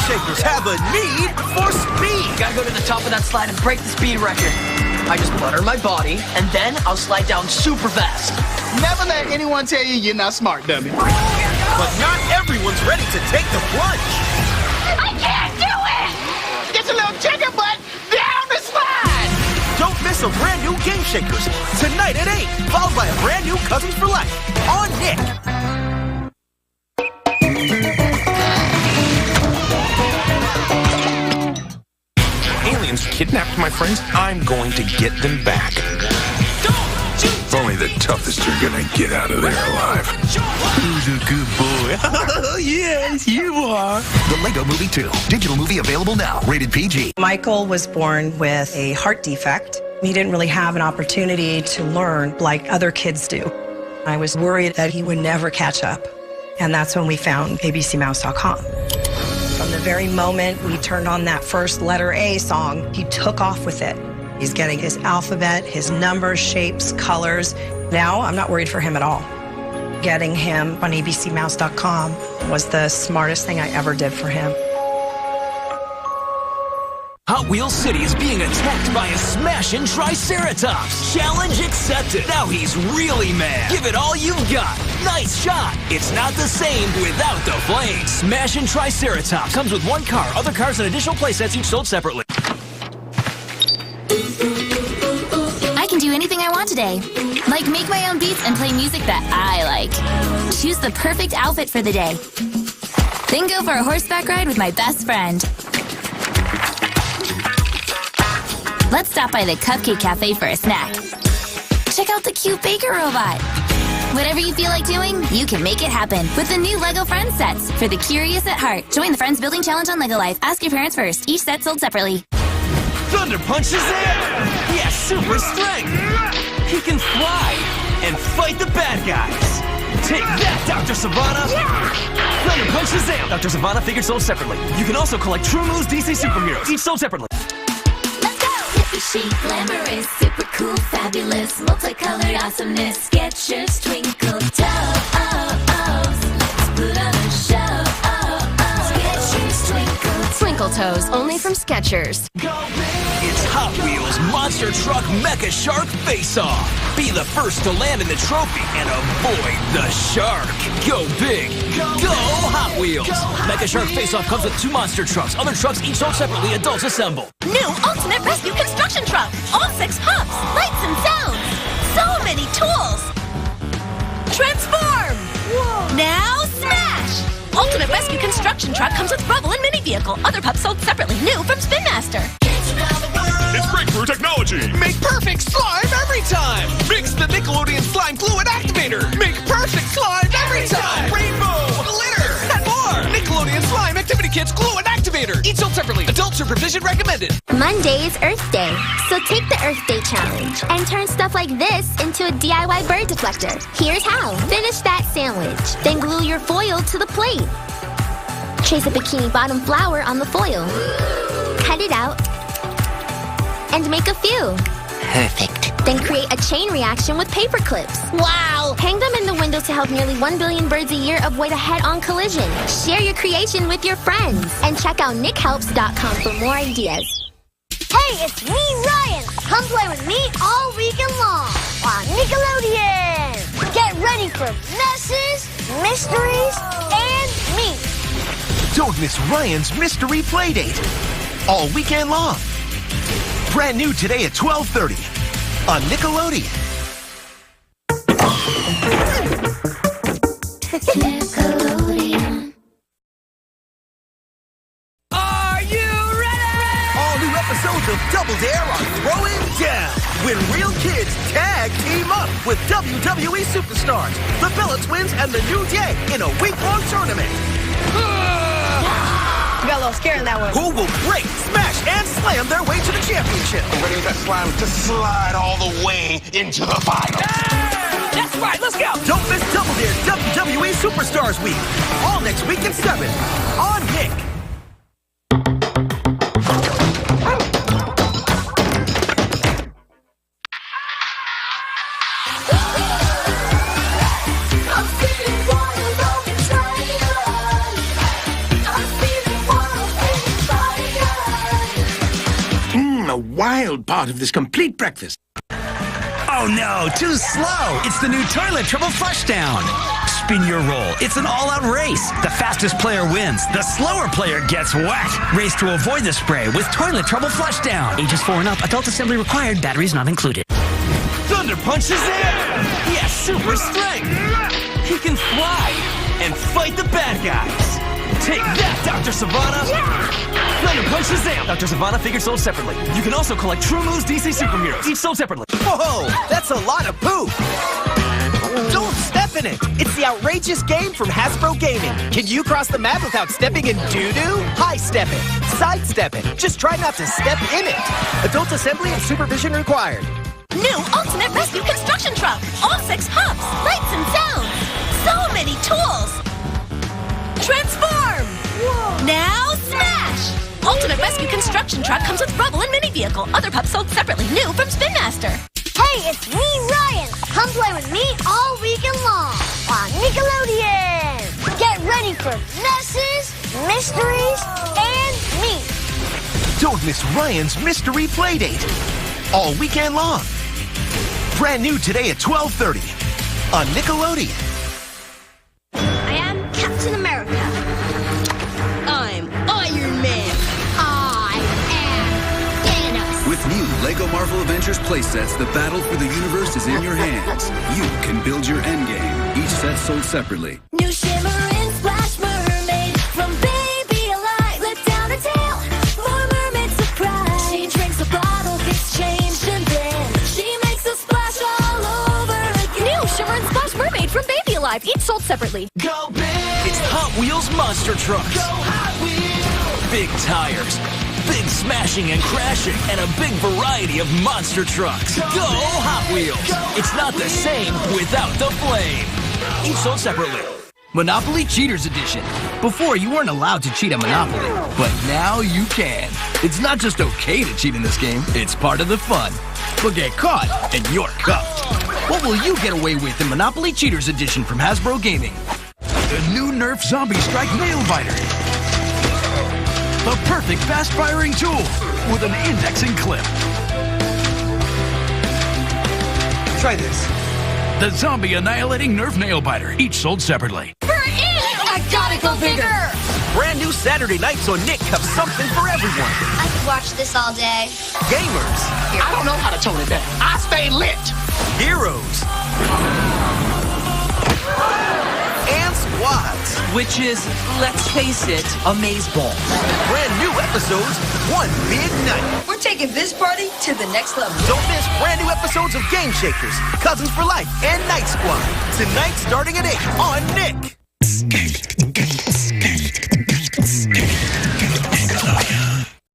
Shakers have a need for speed. Gotta go to the top of that slide and break the speed record. I just butter my body, and then I'll slide down super fast. Never let anyone tell you you're not smart, dummy. But not everyone's ready to take the plunge. I can't do it! It's a little jigger butt down the slide! Don't miss a brand new Game Shakers tonight at 8, followed by a brand new Cousins for Life on Nick. Aliens kidnapped my friends. I'm going to get them back. Only the toughest are gonna get out of there alive. Who's a good boy? Yes, you are. The Lego Movie 2. Digital movie available now. Rated PG. Michael was born with a heart defect. He didn't really have an opportunity to learn like other kids do. I was worried that he would never catch up. And that's when we found abcmouse.com. From the very moment we turned on that first letter A song, he took off with it. He's getting his alphabet, his numbers, shapes, colors. Now I'm not worried for him at all. Getting him on abcmouse.com was the smartest thing I ever did for him. Hot Wheels City is being attacked by a smashing Triceratops. Challenge accepted. Now he's really mad. Give it all you've got. Nice shot. It's not the same without the flames. Smashing Triceratops comes with one car, other cars, and additional playsets each sold separately. I can do anything I want today. Like make my own beats and play music that I like. Choose the perfect outfit for the day. Then go for a horseback ride with my best friend. Let's stop by the Cupcake Cafe for a snack. Check out the cute baker robot. Whatever you feel like doing, you can make it happen with the new LEGO Friends sets for the curious at heart. Join the Friends Building Challenge on LEGO Life. Ask your parents first. Each set sold separately. Thunder Punch is in! He has super strength! He can fly and fight the bad guys! Take that, Dr. Savannah! Yeah. Thunder Punch is in! Dr. Savannah figures sold separately. You can also collect True Moves DC Superheroes, each sold separately. Let's go! Hippie chic, glamorous, super cool, fabulous, multicolored awesomeness, Skechers, twinkle toes. Let's put on a show. Skechers, twinkle toes, only from Skechers. It's Hot Wheels Monster Truck Mecha Shark Face-Off. Be the first to land in the trophy and avoid the shark. Go big. Go Hot Wheels. Mecha Shark Face-Off comes with 2 monster trucks. Other trucks each sold separately. Adults assemble. New Ultimate Rescue Construction Truck. All 6 pumps, lights and sounds. So many tools. Transform. Whoa. Now smash. Ultimate Rescue Construction Truck comes with rubble and mini vehicle. Other pups sold separately. New from Spin Master. It's breakthrough technology. Make perfect slime every time. Mix the Nickelodeon Slime Fluid Activator. Make perfect slime every time. Rainbow, glitter, and more. Nickelodeon Slime Activity Kits Glue and Activator. Each sold separately. Adult supervision recommended. Monday is Earth Day, so take the Earth Day challenge and turn stuff like this into a DIY bird deflector. Here's how. Finish that sandwich, then glue your foil to the plate. Trace a bikini bottom flower on the foil. Cut it out and make a few. Perfect. Then create a chain reaction with paper clips. Wow! Hang them in the window to help nearly 1 billion birds a year avoid a head-on collision. Share your creation with your friends. And check out nickhelps.com for more ideas. Hey, it's me, Ryan. Come play with me all weekend long on Nickelodeon. Get ready for messes, mysteries, and me. Don't miss Ryan's Mystery Playdate. All weekend long. Brand new today at 12:30 on Nickelodeon. Nickelodeon. Are you ready? All new episodes of Double Dare are throwing down when real kids tag team up with WWE superstars, the Bella Twins, and the New Day in a week-long tournament. You got a little scared in that one. Who will break, smash, and slam their way to the championship? Ready for that slime to slide all the way into the finals. That's right, let's go! Don't miss Double Dare's WWE Superstars Week. All next week at 7 on Nick. the wild part of this complete breakfast. Oh no, too slow. It's the new toilet triple flushdown. Spin your roll. It's an all-out race. The fastest player wins. The slower player gets wet. Race to avoid the spray with toilet trouble flushdown. Ages 4 and up. Adult assembly required. Batteries not included. Thunder Punch is there! He has super strength! He can fly and fight the bad guys! Take that, Dr. Savannah! Yeah! Thunder Punch is there! Dr. Savannah figured sold separately. You can also collect True Moves DC Superheroes, each sold separately. Whoa, that's a lot of poop. Don't step in it. It's the outrageous game from Hasbro Gaming. Can you cross the map without stepping in doo-doo? High step it. Side step it. Just try not to step in it. Adult assembly and supervision required. New Ultimate Rescue Construction Truck. All 6 hubs, lights and sounds. So many tools. Transform. Whoa. Now smash. Ultimate Rescue Construction Truck comes with rubble and mini vehicle. Other pups sold separately. New from Spin Master. Hey, it's me, Ryan. Come play with me all weekend long on Nickelodeon. Get ready for messes, mysteries, and me. Don't miss Ryan's Mystery Playdate. All weekend long. Brand new today at 12:30 on Nickelodeon. I am Captain America. I'm Iron Man. I am Thanos. With new LEGO Marvel Avengers playsets, the battle for the universe is in your hands. You can build your endgame. Each set sold separately. New shimmering splash mermaid from Baby Alive. Let down her tail. More mermaid surprise. She drinks a bottle, gets changed, and then she makes a splash all over again. New shimmering splash mermaid from Baby Alive. Each sold separately. Go big! It's Hot Wheels Monster Trucks. Go Hot Wheels! Big tires, big smashing and crashing, and a big variety of monster trucks. Go Hot Wheels! It's not the same without the flame. Each sold separately. Monopoly Cheaters Edition. Before, you weren't allowed to cheat at Monopoly, but now you can. It's not just okay to cheat in this game, it's part of the fun. But get caught, and you're cuffed. What will you get away with in Monopoly Cheaters Edition from Hasbro Gaming? The new Nerf Zombie Strike Nail Biter. The perfect fast-firing tool with an indexing clip. Try this. The Zombie Annihilating Nerf Nail Biter, each sold separately. I gotta go bigger. Brand new Saturday nights on Nick have something for everyone. I could watch this all day. Gamers. I don't know how to tone it down. I stay lit. Heroes. And squads. Which is, let's face it, amazeballs. Brand new episodes, one big night. We're taking this party to the next level. Don't miss brand new episodes of Game Shakers, Cousins for Life, and Night Squad. Tonight starting at 8 on Nick.